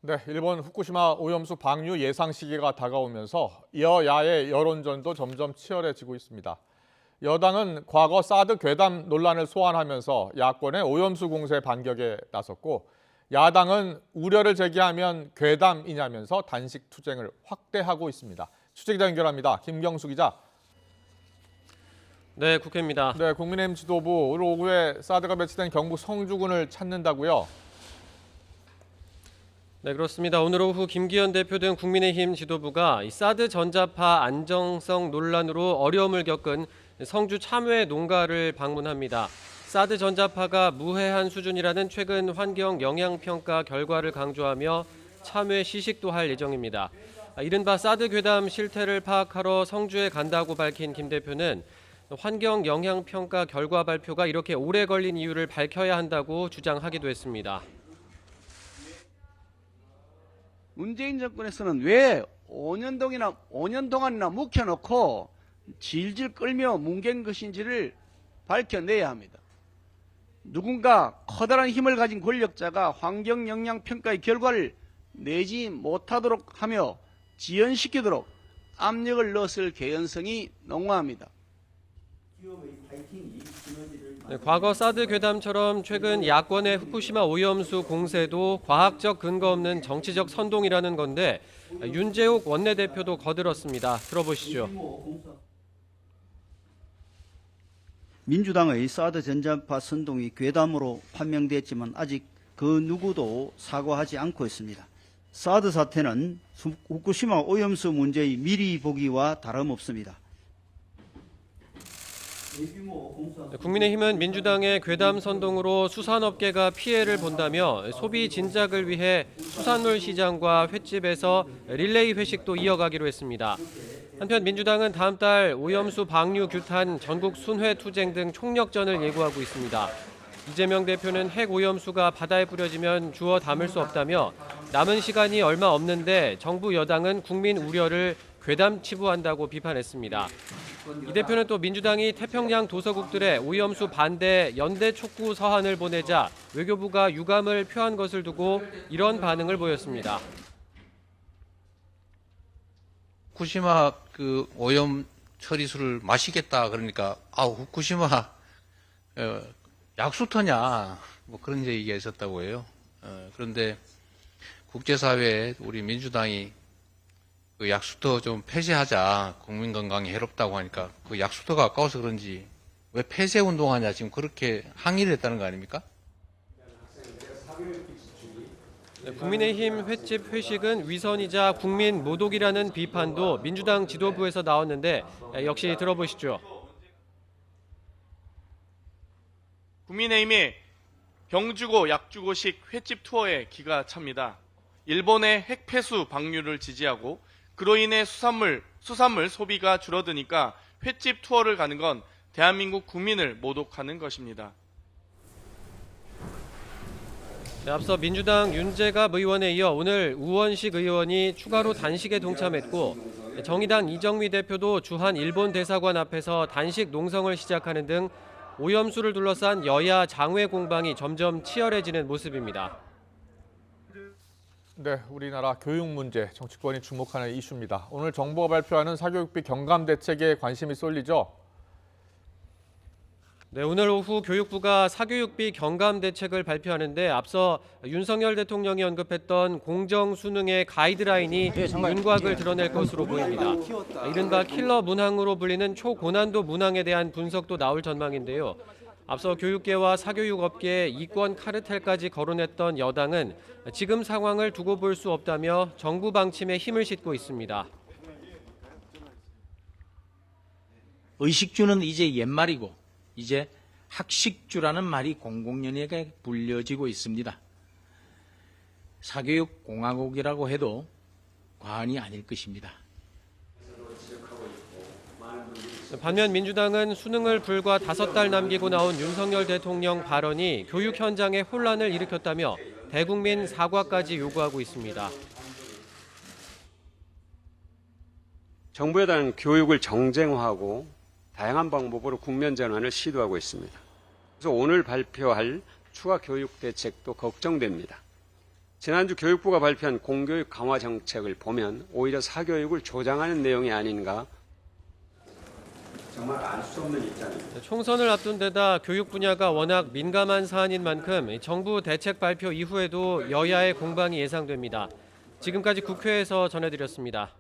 네, 일본 후쿠시마 오염수 방류 예상 시기가 다가오면서 여야의 여론전도 점점 치열해지고 있습니다. 여당은 과거 사드 괴담 논란을 소환하면서 야권의 오염수 공세 반격에 나섰고, 야당은 우려를 제기하면 괴담이냐면서 단식 투쟁을 확대하고 있습니다. 취재기자 연결합니다. 김경수 기자. 네, 국회입니다. 네, 국민의힘 지도부 오늘 오후에 사드가 배치된 경북 성주군을 찾는다고요? 네, 그렇습니다. 오늘 오후 김기현 대표 등 국민의힘 지도부가 이 사드 전자파 안정성 논란으로 어려움을 겪은 성주 참외 농가를 방문합니다. 사드 전자파가 무해한 수준이라는 최근 환경 영향 평가 결과를 강조하며 참외 시식도 할 예정입니다. 이른바 사드 괴담 실태를 파악하러 성주에 간다고 밝힌 김 대표는 환경 영향 평가 결과 발표가 이렇게 오래 걸린 이유를 밝혀야 한다고 주장하기도 했습니다. 문재인 정권에서는 왜 5년 동안이나 묵혀놓고 질질 끌며 뭉갠 것인지를 밝혀내야 합니다. 누군가 커다란 힘을 가진 권력자가 환경영향평가의 결과를 내지 못하도록 하며 지연시키도록 압력을 넣었을 개연성이 농후합니다. 네, 과거 사드 괴담처럼 최근 야권의 후쿠시마 오염수 공세도 과학적 근거 없는 정치적 선동이라는 건데 윤재욱 원내대표도 거들었습니다. 들어보시죠. 민주당의 사드 전자파 선동이 괴담으로 판명됐지만 아직 그 누구도 사과하지 않고 있습니다. 사드 사태는 후쿠시마 오염수 문제의 미리 보기와 다름없습니다. 국민의힘은 민주당의 괴담 선동으로 수산업계가 피해를 본다며 소비 진작을 위해 수산물 시장과 횟집에서 릴레이 회식도 이어가기로 했습니다. 한편 민주당은 다음 달 오염수 방류 규탄 전국 순회 투쟁 등 총력전을 예고하고 있습니다. 이재명 대표는 핵 오염수가 바다에 뿌려지면 주워 담을 수 없다며 남은 시간이 얼마 없는데 정부 여당은 국민 우려를 괴담 치부한다고 비판했습니다. 이 대표는 또 민주당이 태평양 도서국들의 오염수 반대 연대 촉구 서한을 보내자 외교부가 유감을 표한 것을 두고 이런 반응을 보였습니다. 후쿠시마 그 오염 처리수를 마시겠다 그러니까 후쿠시마 약수터냐 뭐 그런 얘기가 있었다고 해요. 그런데 국제사회에 우리 민주당이 그 약수터 좀 폐쇄하자, 국민 건강에 해롭다고 하니까 그 약수터가 아까워서 그런지 왜 폐쇄 운동하냐 지금 그렇게 항의를 했다는 거 아닙니까? 국민의힘 횟집 회식은 위선이자 국민 모독이라는 비판도 민주당 지도부에서 나왔는데 역시 들어보시죠. 국민의힘이 병 주고 약 주고식 횟집 투어에 기가 찹니다. 일본의 핵 폐수 방류를 지지하고 그로 인해 수산물 소비가 줄어드니까 횟집 투어를 가는 건 대한민국 국민을 모독하는 것입니다. 네, 앞서 민주당 윤재갑 의원에 이어 오늘 우원식 의원이 추가로 단식에 동참했고 정의당 이정미 대표도 주한 일본 대사관 앞에서 단식 농성을 시작하는 등 오염수를 둘러싼 여야 장외 공방이 점점 치열해지는 모습입니다. 네, 우리나라 교육 문제, 정치권이 주목하는 이슈입니다. 오늘 정부가 발표하는 사교육비 경감 대책에 관심이 쏠리죠? 네, 오늘 오후 교육부가 사교육비 경감 대책을 발표하는데 앞서 윤석열 대통령이 언급했던 공정 수능의 가이드라인이 윤곽을 드러낼 것으로 보입니다. 이른바 킬러 문항으로 불리는 초고난도 문항에 대한 분석도 나올 전망인데요. 앞서 교육계와 사교육업계의 이권 카르텔까지 거론했던 여당은 지금 상황을 두고 볼 수 없다며 정부 방침에 힘을 싣고 있습니다. 의식주는 이제 옛말이고 이제 학식주라는 말이 공공연하게 불려지고 있습니다. 사교육공화국이라고 해도 과언이 아닐 것입니다. 반면 민주당은 수능을 불과 5달 남기고 나온 윤석열 대통령 발언이 교육 현장에 혼란을 일으켰다며 대국민 사과까지 요구하고 있습니다. 정부 여당은 교육을 정쟁화하고 다양한 방법으로 국면 전환을 시도하고 있습니다. 그래서 오늘 발표할 추가 교육 대책도 걱정됩니다. 지난주 교육부가 발표한 공교육 강화 정책을 보면 오히려 사교육을 조장하는 내용이 아닌가 정말 알 수 없는 입장입니다. 총선을 앞둔 데다 교육 분야가 워낙 민감한 사안인 만큼 정부 대책 발표 이후에도 여야의 공방이 예상됩니다. 지금까지 국회에서 전해드렸습니다.